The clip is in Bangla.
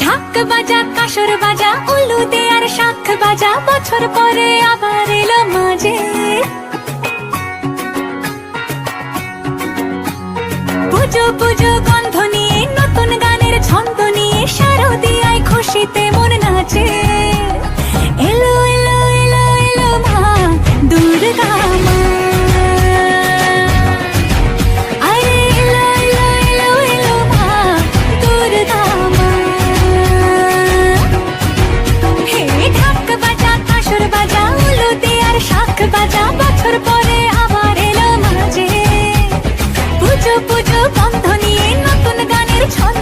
ঢাক বাজা কাসর বাজা উলু দে আর শাখ বাজা, বছর পরে আবার এলো মাঝে। পুজো পুজো গন্ধ নিয়ে নতুন গানের ছন্দ নিয়ে শারদিয়ায় খুশিতে মন নাচে। এলো এলো এলো এলো মা দুর্গা মা, আরে এলো এলো এলো এলো মা দুর্গা মা। হে ঢাক বাজা কাসর বাজা উলু দে আর শাখ বাজা, বছর পরে আবার এলো মাঝে। পুজো পুজো গন্ধ নিয়ে নতুন গানের ছন্দ